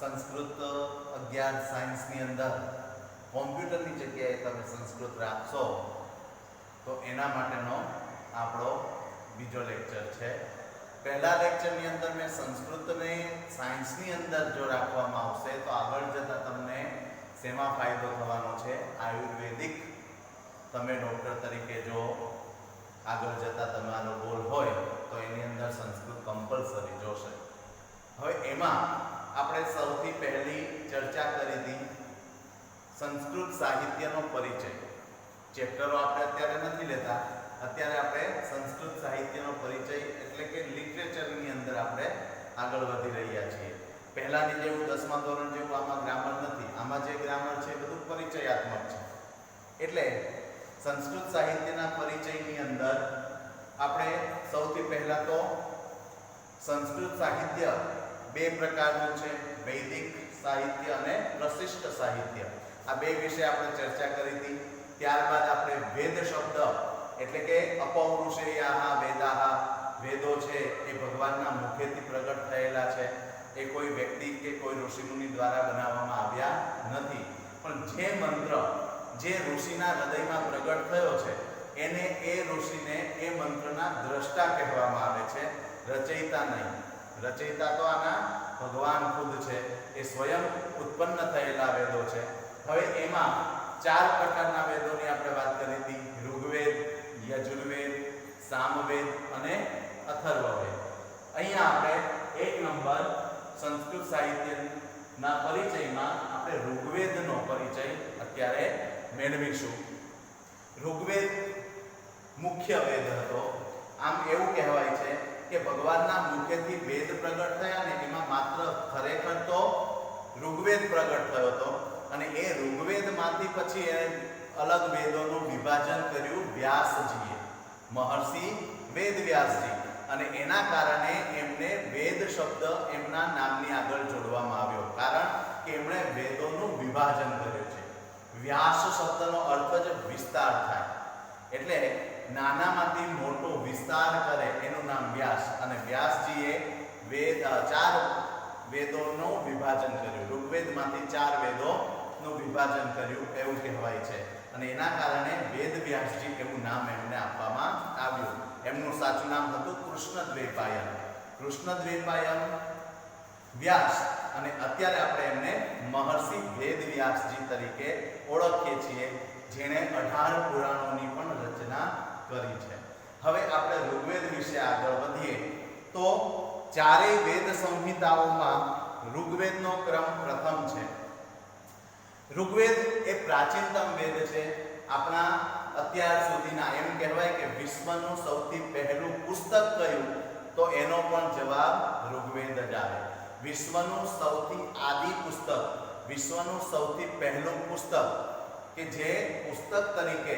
સંસ્કૃત 11 સાયન્સની અંદર કોમ્પ્યુટરની જગ્યાએ તમે સંસ્કૃત રાખશો તો એના માટેનો આપણો બીજો લેક્ચર છે. પહેલા લેક્ચરની અંદર મેં સંસ્કૃતને સાયન્સની અંદર જો રાખવામાં આવશે તો આગળ જતા તમને શેમાં ફાયદો થવાનો છે? આયુર્વેદિક તમે ડૉક્ટર તરીકે જો આગળ જતા તમારો ગોલ હોય તો એની અંદર સંસ્કૃત કમ્પલસરી જોશે. હવે એમાં આપણે સૌથી પહેલી ચર્ચા કરી હતી સંસ્કૃત સાહિત્યનો પરિચય. ચેપ્ટરો આપણે અત્યારે નથી લેતા, અત્યારે આપણે સંસ્કૃત સાહિત્યનો પરિચય એટલે કે લિટરેચરની અંદર આપણે આગળ વધી રહ્યા છીએ. પહેલાની જેવું 10મા ધોરણ જેવું આમાં ગ્રામર નથી. આમાં જે ગ્રામર છે બધું પરિચયાત્મક છે. એટલે સંસ્કૃત સાહિત્યના પરિચયની અંદર આપણે સૌથી પહેલા તો સંસ્કૃત સાહિત્ય બે પ્રકારનું છે, વૈદિક સાહિત્ય અને પ્રશિષ્ટ સાહિત્ય. આ બે વિશે આપણે ચર્ચા કરી હતી. ત્યારબાદ આપણે વેદ શબ્દ એટલે કે અપૌરુષેયાહ વેદાહ, વેદો છે એ ભગવાનના મુખેથી પ્રગટ થયેલા છે. એ કોઈ વ્યક્તિ કે કોઈ ઋષિમુનિ દ્વારા બનાવવામાં આવ્યા નથી, પણ જે મંત્ર જે ઋષિના હૃદયમાં પ્રગટ થયો છે એને એ ઋષિને એ મંત્રના દ્રષ્ટા કહેવામાં આવે છે, રચયિતા નહીં. રચયિતા તો આના ભગવાન ખુદ છે, એ સ્વયં ઉત્પન્ન થયેલા વેદો છે. હવે એમાં 4 પ્રકારના વેદોની આપણે વાત કરી હતી: ઋગ્વેદ, યજુર્વેદ, સામવેદ અને અથર્વવેદ. અહીંયા આપણે 1 નંબર સંસ્કૃત સાહિત્યના પરિચયમાં આપણે ઋગ્વેદનો પરિચય અત્યારે મેળવીશું. ઋગ્વેદ મુખ્ય વેદ હતો. આમ એવું કહેવાય છે કે ભગવાનના મુખેથી વેદ પ્રગટ થયા ને એમાં માત્ર ખરેખર તો ઋગ્વેદ પ્રગટ થયો હતો, અને એ ઋગ્વેદમાંથી પછી એ અલગ વેદોનું વિભાજન કર્યું વ્યાસજીએ, મહર્ષિ વેદવ્યાસજી, અને એના કારણે એમને વેદ શબ્દ એમના નામની આગળ જોડવામાં આવ્યો, કારણ કે એમણે વેદોનું વિભાજન કર્યું છે. વ્યાસ શબ્દનો અર્થ જ વિસ્તાર થાય, એટલે નાનામાંથી મોટો વિસ્તાર કરે એનું નામ વ્યાસ. અને વ્યાસજીએ 4 વેદોનું વિભાજન કર્યું, ઋગ્વેદમાંથી 4 વેદોનું વિભાજન કર્યું એવું કહેવાય છે. અને એના કારણે વેદવ્યાસજી એવું નામ એમને આપવામાં આવ્યું. એમનું સાચું નામ હતું કૃષ્ણદ્વૈપાયન. કૃષ્ણદ્વૈપાયન વ્યાસ, અને અત્યારે આપણે એમને મહર્ષિ વેદવ્યાસજી તરીકે ઓળખીએ છીએ, જેણે 18 પુરાણોની પણ રચના કરી છે. હવે આપણે ઋગ્વેદ વિશે આગળ વધીએ તો 4 વેદ સંહિતાઓમાં ઋગ્વેદનો ક્રમ પ્રથમ છે. ઋગ્વેદ એ પ્રાચીનતમ વેદ છે. આપણા અત્યાર સુધીના એમ કહેવાય કે વિશ્વનું સૌથી પહેલું પુસ્તક કયું, તો એનો પણ જવાબ ઋગ્વેદ જ આવે. વિશ્વનું સૌથી આદિ પુસ્તક, વિશ્વનું સૌથી પહેલું પુસ્તક કે જે પુસ્તક તરીકે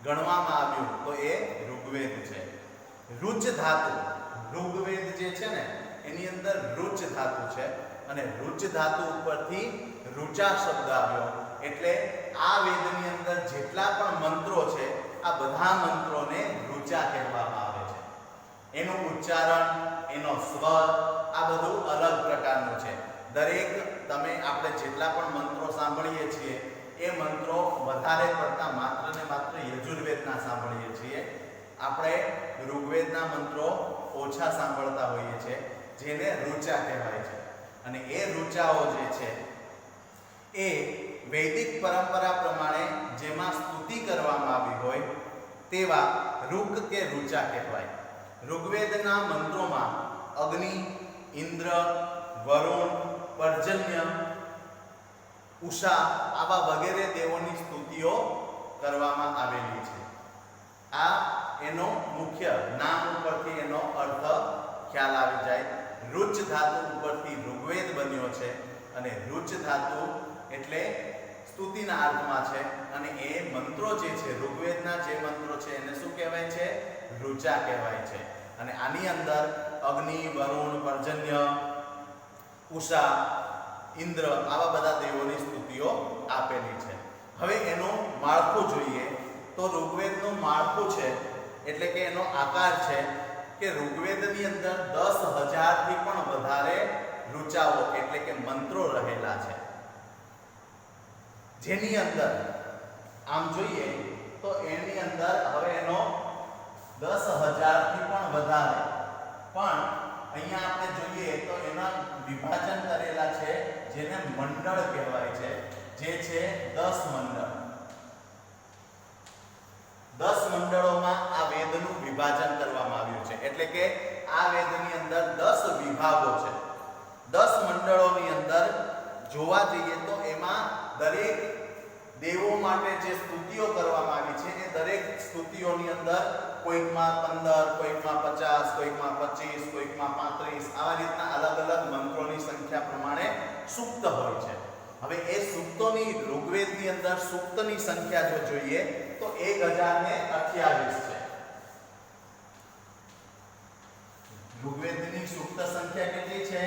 ગણવામાં આવ્યું તો એ ઋગ્વેદ છે. ઋચ ધાતુ, ઋગ્વેદ જે છે ને એની અંદર ઋચ ધાતુ છે, અને ઋચ ધાતુ ઉપરથી ઋચા શબ્દ આવ્યો, એટલે આ વેદની અંદર જેટલા પણ મંત્રો છે આ બધા મંત્રોને ઋચા કહેવામાં આવે છે. એનું ઉચ્ચારણ, એનો સ્વર આ બધું અલગ પ્રકારનું છે. દરેક તમે આપણે જેટલા પણ મંત્રો સાંભળીએ છીએ એ મંત્રો વધારે પડતા માત્ર ને માત્ર યજુર્વેદના સાંભળીએ છીએ. આપણે ઋગ્વેદના મંત્રો ઓછા સાંભળતા હોઈએ છીએ, જેને ઋચા કહેવાય છે. અને એ ઋચાઓ જે છે એ વૈદિક પરંપરા પ્રમાણે જેમાં સ્તુતિ કરવામાં આવી હોય તેવા ઋગ કે ઋચા કહેવાય. ઋગ્વેદના મંત્રોમાં અગ્નિ, ઇન્દ્ર, વરુણ, પર્જન્ય, ઉષા આવા વગેરે દેવોની સ્તુતિઓ કરવામાં આવેલી છે. આ એનો મુખ્ય નામ ઉપરથી એનો અર્થ ખ્યાલ આવી જાય. ઋચ ધાતુ ઉપરથી ઋગ્વેદ બન્યો છે, અને ઋચ ધાતુ એટલે સ્તુતિના અર્થમાં છે, અને એ મંત્રો જે છે ઋગ્વેદના જે મંત્રો છે એને શું કહેવાય છે? ઋચા કહેવાય છે. અને આની અંદર અગ્નિ, વરુણ, પર્જન્ય, ઉષા, ઇન્દ્ર આવા બધા દેવોની સ્તુતિઓ આપેલી છે. હવે એનું માળખું જોઈએ તો ઋગ્વેદનું માળખું છે એટલે કે એનો આકાર છે કે ઋગ્વેદની અંદર 10,000 થી પણ વધારે ઋચાઓ એટલે કે મંત્રો રહેલા છે, જેની અંદર આમ જોઈએ તો એની અંદર હવે એનો 10,000 થી પણ વધારે, પણ અહીંયા આપણે જોઈએ તો એના વિભાજન કરેલા છે જેને મંડળ કહેવાય છે, જે છે 10 મંડળ. 10 મંડળોમાં આ વેદનું વિભાજન કરવામાં આવ્યું છે, એટલે કે આ વેદની અંદર 10 વિભાગો છે. 10 મંડળોની અંદર જોવા જઈએ તો એમાં દરેક દેવો માટે જે સ્તુતિઓ કરવામાં આવી છે એ દરેક સ્તુતિઓની અંદર કોઈકમાં 15, કોઈકમાં 50, કોઈકમાં 25, કોઈકમાં 35 આવા રીતના અલગ અલગ મંત્રોની સંખ્યા પ્રમાણે સૂક્ત હોય છે. હવે એ સૂક્તોની ઋગ્વેદની અંદર સૂક્તની સંખ્યા જો જોઈએ તો 1028 છે. ઋગ્વેદની સૂક્ત સંખ્યા કેટલી છે?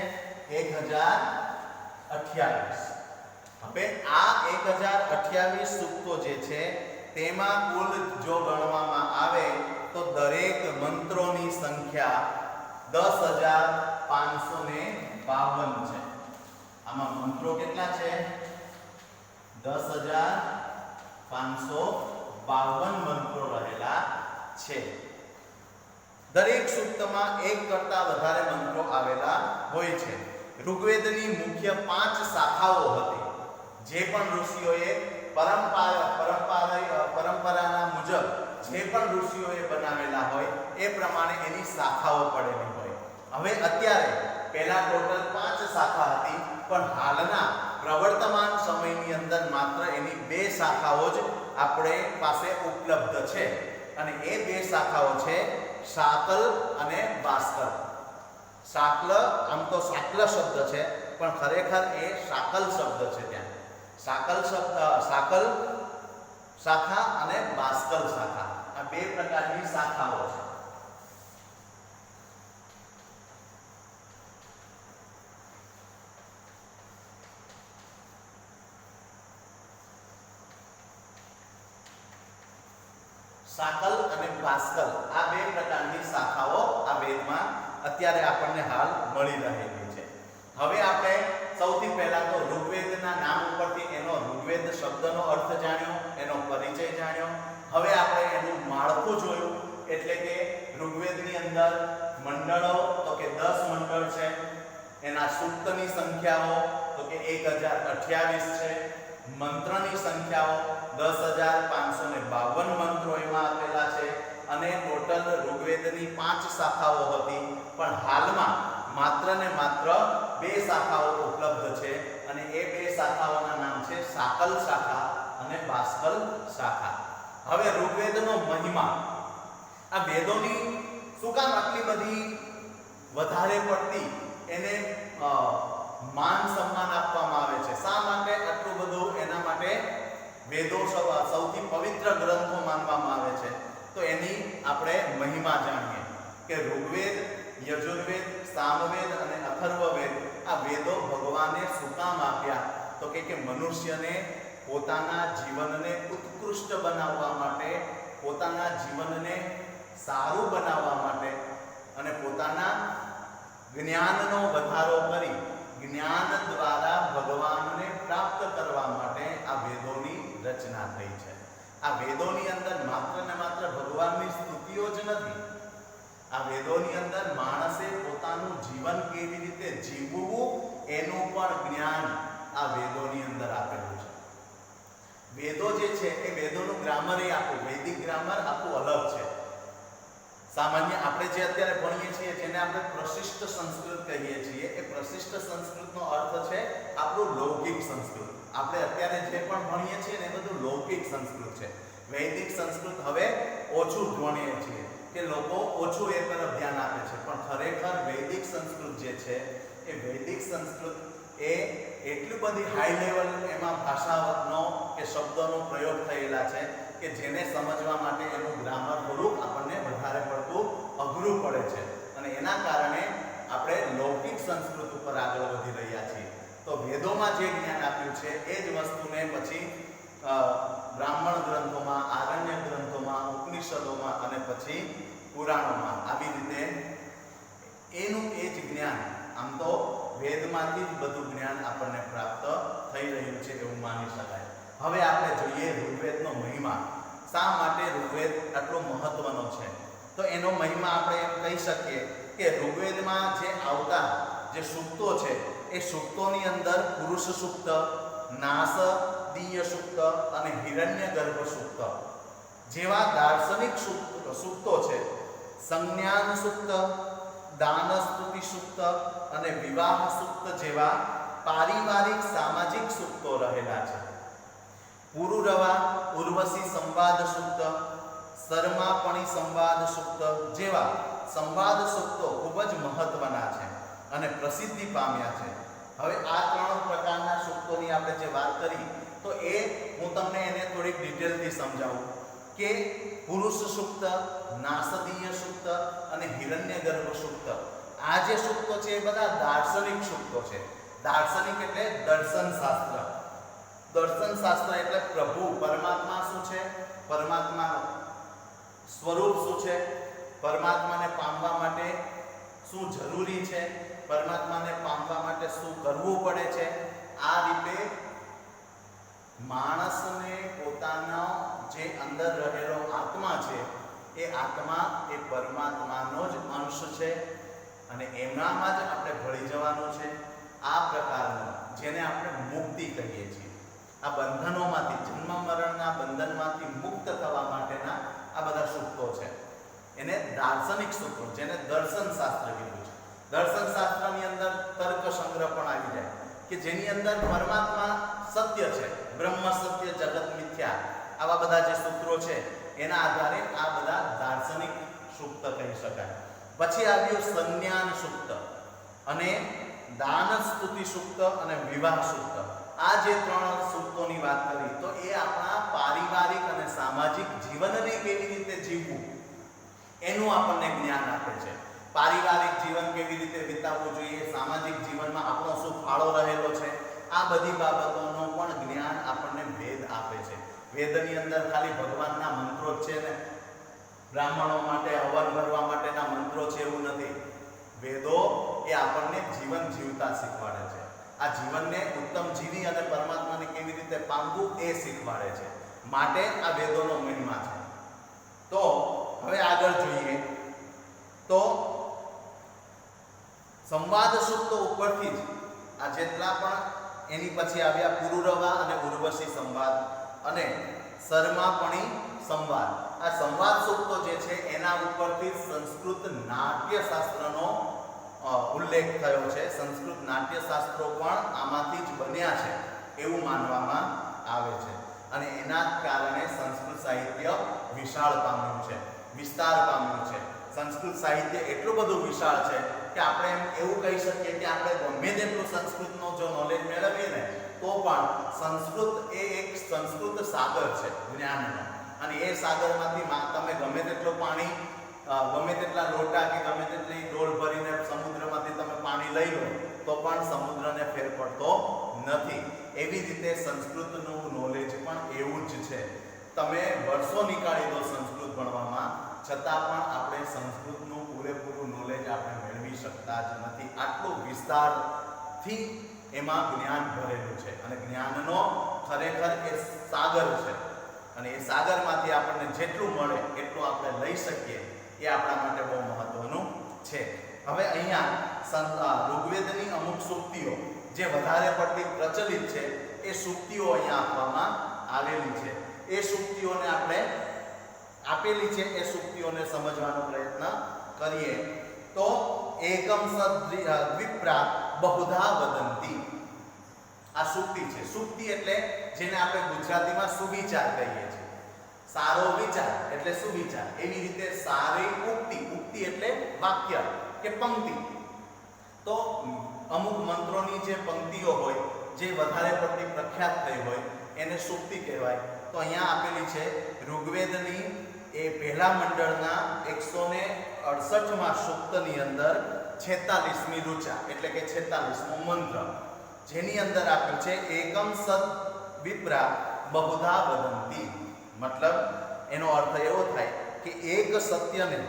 1028. હવે આ 1028 સૂક્તો જે છે તેમાં કુલ જો ગણવામાં આવે તો દરેક મંત્રોની સંખ્યા 10,552 છે. આમાં મંત્રો કેટલા છે? 10,552 મંત્રો રહેલા છે. દરેક સૂક્તમાં એક કરતા વધારે મંત્રો આવેલા હોય છે. ઋગ્વેદની મુખ્ય 5 શાખાઓ હતી, જે પણ ઋષિઓએ પરંપરાના મુજબ જે પણ ઋષિઓએ બનાવેલા હોય એ પ્રમાણે એની શાખાઓ પડેલી હોય. હવે અત્યારે પહેલા ટોટલ 5 શાખા હતી, પણ હાલના પ્રવર્તમાન સમયની અંદર માત્ર એની 2 શાખાઓ જ આપણે પાસે ઉપલબ્ધ છે, અને એ 2 શાખાઓ છે શાકલ અને બાસ્કલ. શાકલ આમ તો શાકલ શબ્દ છે, પણ ખરેખર એ શાકલ શબ્દ છે. ત્યાં શાકલ શાખા અને બાસ્કલ શાખા આ 2 પ્રકારની શાખાઓ છે. શાકલ અને બાસ્કલ આ 2 પ્રકારની શાખાઓ આ વેદમાં અત્યારે આપણને હાલ મળી રહેલી છે. હવે આપણે સૌથી પહેલા તો ઋગ્વેદના નામ ઉપરથી એનો ઋગ્વેદ શબ્દનો અર્થ જાણ્યો, એનો પરિચય જાણ્યો. હવે આપણે એનું માળખું જોયું, એટલે કે ઋગ્વેદની અંદર મંડળો તો કે 10 મંડળ છે, એના સૂક્તની સંખ્યાઓ તો કે 1028 છે, મંત્રની સંખ્યાઓ 10,552 મંત્રો એમાં આપેલા છે, અને ટોટલ ઋગ્વેદની 5 શાખાઓ હતી, પણ હાલમાં માત્ર ને માત્ર 2 શાખાઓ ઉપલબ્ધ છે, અને એ 2 શાખાઓના નામ છે શાકલ શાખા અને બાસ્કલ શાખા. હવે ઋગ્વેદનો મહિમા, આ વેદોની શું કામ આટલી બધી વધારે પડતી એને માન સન્માન આપવામાં આવે છે? શા માટે આટલું બધું? એના માટે વેદો સૌથી પવિત્ર ગ્રંથો માનવામાં આવે છે. તો એની આપણે મહિમા જાણીએ કે ઋગ્વેદ, યજુર્વેદ, સામવેદ અને અથર્વવેદ આ વેદો ભગવાને શું કામ આપ્યા? તો કે મનુષ્યને પોતાના જીવનને ઉત્કૃષ્ટ બનાવવા માટે, પોતાના જીવનને સારું બનાવવા માટે અને પોતાના જ્ઞાનનો વધારો કરી જ્ઞાન દ્વારા ભગવાનને પ્રાપ્ત કરવા માટે આ વેદોની રચના થઈ છે. આ વેદોની અંદર માત્ર ને માત્ર ભગવાનની સ્તુતિઓ જ નથી, આ વેદોની અંદર માણસે પોતાનું જીવન કેવી રીતે જીવવું એનું પણ જ્ઞાન આ વેદોની અંદર આપેલું છે. વેદો જે છે એ વેદોનું ગ્રામર એ આખું વૈદિક ગ્રામર આખું અલગ છે. સામાન્ય આપણે જે અત્યારે ભણીએ છીએ જેને આપણે પ્રશિષ્ટ સંસ્કૃત કહીએ છીએ, એ પ્રશિષ્ટ સંસ્કૃતનો અર્થ છે આપણું લૌકિક સંસ્કૃત. આપણે અત્યારે જે પણ ભણીએ છીએ ને એ બધું લૌકિક સંસ્કૃત છે. વૈદિક સંસ્કૃત હવે ઓછું ભણીએ છીએ કે લોકો ઓછું એ તરફ ધ્યાન આપે છે, પણ ખરેખર વૈદિક સંસ્કૃત જે છે એ વૈદિક સંસ્કૃત એ એટલી બધી હાઈ લેવલ એમાં ભાષાનો કે શબ્દોનો પ્રયોગ થયેલા છે કે જેને સમજવા માટે એનું ગ્રામર થોડુંક આપણને વધારે પડતું અઘરું પડે છે, અને એના કારણે આપણે લૌકિક સંસ્કૃત ઉપર આગળ વધી રહ્યા છીએ. તો વેદોમાં જે જ્ઞાન આપ્યું છે એ જ વસ્તુને પછી બ્રાહ્મણ ગ્રંથોમાં, આરણ્ય ગ્રંથોમાં, ઉપનિષદોમાં અને પછી પુરાણોમાં આવી રીતે એનું એ જ જ્ઞાન આમ તો વેદમાંથી જ બધું જ્ઞાન આપણને પ્રાપ્ત થઈ રહ્યું છે એવું માની શકાય. હવે આપણે જોઈએ ઋગ્વેદનો મહિમા. શા માટે ઋગ્વેદ આટલો મહત્વનો છે? તો એનો મહિમા આપણે એમ કહી શકીએ કે ઋગ્વેદમાં જે આવતા જે સૂક્તો છે એ સૂક્તોની અંદર પુરુષ સૂક્ત, નાસદીય સૂક્ત અને હિરણ્યગર્ભ સૂક્ત જેવા દાર્શનિક સૂક્તો છે, સંજ્ઞાન સૂક્ત, દાનસ્તુતિ સૂક્ત અને વિવાહ સૂક્ત જેવા પારિવારિક સામાજિક સૂક્તો રહેલા છે. પુરુરવા ઉર્વશી સંવાદ સૂક્ત, શર્માપણી સંવાદ સૂક્ત જેવા સંવાદ સૂક્તો ખૂબ જ મહત્વના છે અને પ્રસિદ્ધિ પામ્યા છે. હવે આ ત્રણ પ્રકારના સૂક્તોની આપણે જે વાત કરી તો એ હું તમને એને થોડીક ડિટેલથી સમજાવું કે પુરુષ સૂક્ત, નાસદીય સૂક્ત અને હિરણ્યગર્ભ સૂક્ત આ જે સૂક્તો છે એ બધા દાર્શનિક સૂક્તો છે. દાર્શનિક એટલે દર્શન શાસ્ત્ર. દર્શન શાસ્ત્ર એટલે પ્રભુ પરમાત્મા શું છે, પરમાત્માનું સ્વરૂપ શું છે, પરમાત્માને પામવા માટે શું જરૂરી છે, પરમાત્માને પામવા માટે શું કરવું પડે છે. આ રીતે માણસને પોતાનો જે અંદર રહેલો આત્મા છે એ આત્મા એ પરમાત્માનો જ અંશ છે અને એમનામાં જ આપણે ભળી જવાનું છે. આ પ્રકારનું જેને આપણે મુક્તિ કહીએ છીએ, આ બંધનોમાંથી, જન્મ મરણના બંધનમાંથી મુક્ત થવા માટેના આ બધા સૂક્તો છે. એને દાર્શનિક સૂત્રો, જેને દર્શન શાસ્ત્ર કીધું છે. દર્શન શાસ્ત્રની અંદર તર્ક સંગ્રહ પણ આવી જાય કે જેની અંદર પરમાત્મા સત્ય છે, બ્રહ્મ સત્ય, જગત મિથ્યા, આવા બધા જે સૂત્રો છે એના આધારે આ બધા દાર્શનિક સૂક્ત કહી શકાય. પછી આવ્યું સંજ્ઞાન સૂક્ત અને દાન સ્તુતિ સૂક્ત અને વિવાહ સૂક્ત. આ જે ત્રણ સૂક્તોની વાત કરી તો એ આપણા પારિવારિક અને સામાજિક જીવનને કેવી રીતે જીવવું એનું આપણને જ્ઞાન આપે છે. પારિવારિક જીવન કેવી રીતે વિતાવવું જોઈએ, સામાજિક જીવનમાં આપણો શું ફાળો રહેલો છે, આ બધી બાબતોનો પણ જ્ઞાન આપણને વેદ આપે છે. વેદની અંદર ખાલી ભગવાનના મંત્રો જ છે ને બ્રાહ્મણો માટે હવન કરવા માટેના મંત્રો છે એવું નથી. વેદો એ આપણને જીવન જીવતા શીખવાડે છે. આ જીવનને ઉત્તમ જીવી અને પરમાત્માને કેવી રીતે પામવું એ શીખવાડે છે. માટે આ વેદોનો મહિમા છે. તો હવે આગળ જોઈએ તો સંવાદ સૂક્તો ઉપરથી જ આ જેટલા પણ એની પછી આવ્યા પુરુરવા અને ઉર્વશી સંવાદ અને શર્માપણી સંવાદ. આ સંવાદ સૂક્તો જે છે એના ઉપરથી સંસ્કૃત નાટ્યશાસ્ત્રનો ઉલ્લેખ થયો છે. સંસ્કૃત નાટ્યશાસ્ત્રો પણ આમાંથી જ બન્યા છે એવું માનવામાં આવે છે અને એના કારણે સંસ્કૃત સાહિત્ય વિશાળ પામ્યું છે, વિસ્તાર પામ્યું છે. સંસ્કૃત સાહિત્ય એટલું બધું વિશાળ છે કે આપણે એવું કહી શકીએ કે આપણે ગમે તેટલું સંસ્કૃતનો જો નોલેજ મેળવીએ ને તો પણ સંસ્કૃત એ એક સંસ્કૃત સાગર છે જ્ઞાનનો અને એ સાગરમાંથી તમે ગમે તેટલું પાણી, ગમે તેટલા લોટા કે ગમે તેટલી ડોલ ભરીને સમુદ્રમાંથી તમે પાણી લઈ લો તો પણ સમુદ્રને ફેર પડતો નથી. એવી રીતે સંસ્કૃતનું નોલેજ પણ એવું જ છે. તમે વર્ષો નીકાળી દો સંસ્કૃત ભણવામાં છતાં પણ આપણે સંસ્કૃતનું પૂરેપૂરું નોલેજ આપણે મેળવી શકતા જ નથી. આટલું વિસ્તારથી એમાં જ્ઞાન ભરેલું છે અને જ્ઞાનનો ખરેખર એ સાગર છે અને એ સાગરમાંથી આપણને જેટલું મળે એટલું આપણે લઈ શકીએ એ આપણા માટે બહુ મહત્વનું છે. હવે અહીંયા ઋગ્વેદની અમુક સૂક્તિઓ જે વધારે પડતી પ્રચલિત છે એ સૂક્તિઓ અહીંયા આપવામાં આવેલી છે. એ સૂક્તિઓને આપણે આપેલી છે એ સૂક્તિઓને સમજવાનો પ્રયત્ન કરીએ તો એકમ સદ્વિપ્રા બહુધા વદંતી આ સૂક્તિ છે. સૂક્તિ એટલે જેને આપણે ગુજરાતીમાં સુવિચાર કહીએ છીએ. સારો વિચાર એટલે સુવિચાર. એવી રીતે સારી ઉક્તિ, ઉક્તિ એટલે વાક્ય કે પંક્તિ. તો અમુક મંત્રોની જે પંક્તિઓ હોય જે વધારે પડતી પ્રખ્યાત થઈ હોય એને સૂક્તિ કહેવાય. તો અહીંયા આપેલી છે ઋગ્વેદની એ પહેલા મંડળના 168માં સૂક્તની અંદર 46મી ઋચા એટલે કે 46મો મંત્ર જેની અંદર આપ્યું છે એકમ સદ વિપ્રા બહુધા વદંતી. મતલબ એનો અર્થ એવો થાય કે એક સત્યને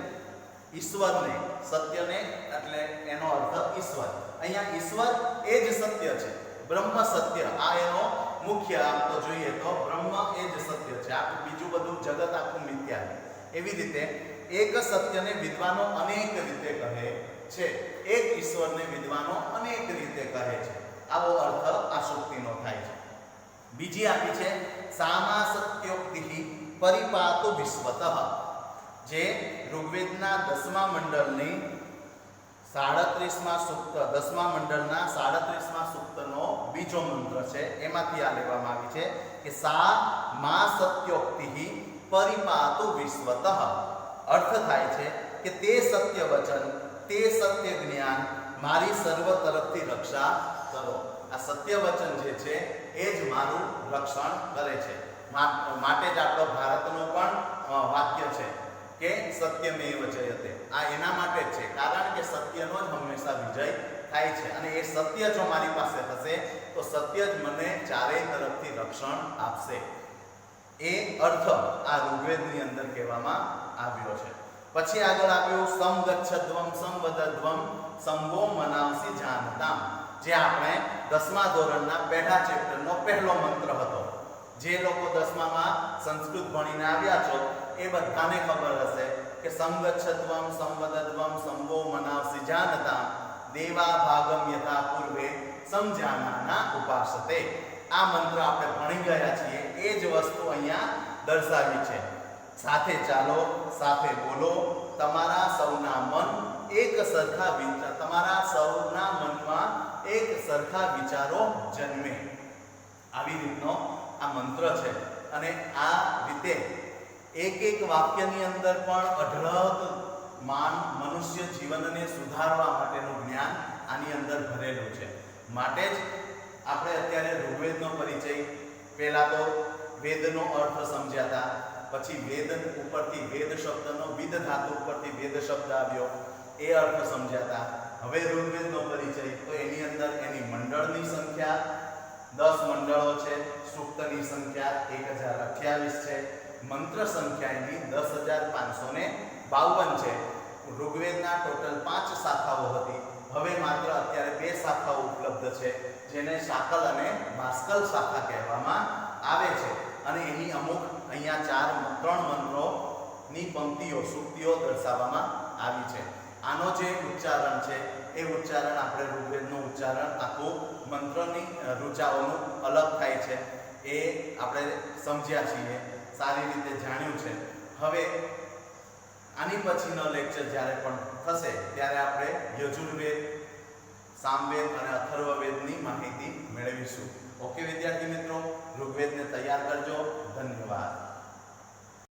ઈશ્વરને, સત્યને એટલે એનો અર્થ ઈશ્વર. અહીંયા ઈશ્વર એ જ સત્ય છે, બ્રહ્મ સત્ય. આ એનો મુખ્ય આમ તો જોઈએ તો બ્રહ્મ એ જ સત્ય છે, આખું બીજું બધું જગત આખું મિથ્યા છે. એવી રીતે એક સત્યને વિદ્વાનો અનેક રીતે કહે છે, એક ઈશ્વરને વિદ્વાનો અનેક રીતે કહે છે. આવો અર્થ આ સૂક્તિનો થાય છે. બીજી આપી છે સામા સત્યોક્તિ પરિપાતો વિશ્વતઃ, જે ઋગ્વેદના 10મા મંડળની 37મા સૂક્ત, 10મા મંડળના 37મા સૂક્તનો બીજો મંત્ર છે. એમાંથી આ લેવામાં આવી છે કે સા મા સત્યોક્તિ પરિપાતો વિશ્વતઃ. અર્થ થાય છે કે તે સત્ય વચન, તે સત્ય જ્ઞાન મારી સર્વ તરફથી રક્ષા કરો. આ સત્ય વચન જે છે એ જ મારું રક્ષણ કરે છે. માટે જ આપણો ભારતનો પણ વાક્ય છે કે સત્યમેવ જયતે. આ એના માટે જ છે, કારણ કે સત્યનો જ હંમેશા વિજય થાય છે. અને એ સત્ય જો મારી પાસે હશે તો સત્ય જ મને ચારેય તરફથી રક્ષણ આપશે. એ અર્થ આ ઋગ્વેદની અંદર કહેવામાં આવ્યો છે. પછી આગળ આવ્યું સમગચ્છદ્વમ સંવદદ્વમ સંભો મનાવસી જાનતામ, જે આપણે 10મા ધોરણના પહેલા ચેપ્ટરનો પહેલો મંત્ર હતો. જે લોકો 10મામાં સંસ્કૃત ભણીને આવ્યા છો એ બધાને ખબર હશે કે સમગચ્છદ્વમ સંવદદ્વમ સંભો મનાવસી જાનતામ દેવા ભાગમ યથા પૂર્વે સમજાનાના ઉપાસતે. આ મંત્ર આપણે ભણી ગયા છીએ, એ જ વસ્તુ અહીંયા દર્શાવી છે. સાથે ચાલો, સાથે બોલો, તમારા સૌના મન એક સરખા વિચાર, તમારા સૌના મનમાં એક સરખા વિચારો જન્મે. આવી રીતનો આ મંત્ર છે. અને આ રીતે એક એક વાક્યની અંદર પણ અઢળક મનુષ્ય જીવનને સુધારવા માટેનું જ્ઞાન આની અંદર ભરેલું છે. માટે જ આપણે અત્યારે ઋગ્વેદનો પરિચય, પહેલા તો વેદનો અર્થ સમજ્યા હતા, પછી વેદ ઉપરથી વેદ શબ્દનો વિદ ધાતુ ઉપરથી વેદ શબ્દ આવ્યો, એ અર્થ સમજ્યા હતા. હવે ઋગ્વેદનો પરિચય, તો એની અંદર એની મંડળની સંખ્યા 10 મંડળો છે, સૂક્તની સંખ્યા 1028 છે, મંત્ર સંખ્યા એની 10,552 છે. ઋગ્વેદના ટોટલ 5 શાખાઓ હતી, હવે માત્ર અત્યારે 2 શાખાઓ ઉપલબ્ધ છે, જેને શાકલ અને માસ્કલ શાખા કહેવામાં આવે છે. અને એની અમુક અહીંયા 3 મંત્રોની પંક્તિઓ, સૂક્તિઓ દર્શાવવામાં આવી છે. આનો જે ઉચ્ચારણ છે એ ઉચ્ચારણ આપણે ઋગ્વેદનું ઉચ્ચારણ આખું મંત્રની ઋચાઓનું અલગ થાય છે, એ આપણે સમજ્યા છીએ, સારી રીતે જાણ્યું છે. હવે આની પછીનો લેક્ચર જ્યારે પણ થશે ત્યારે આપણે યજુર્વેદ, સામવેદ અને અથર્વવેદ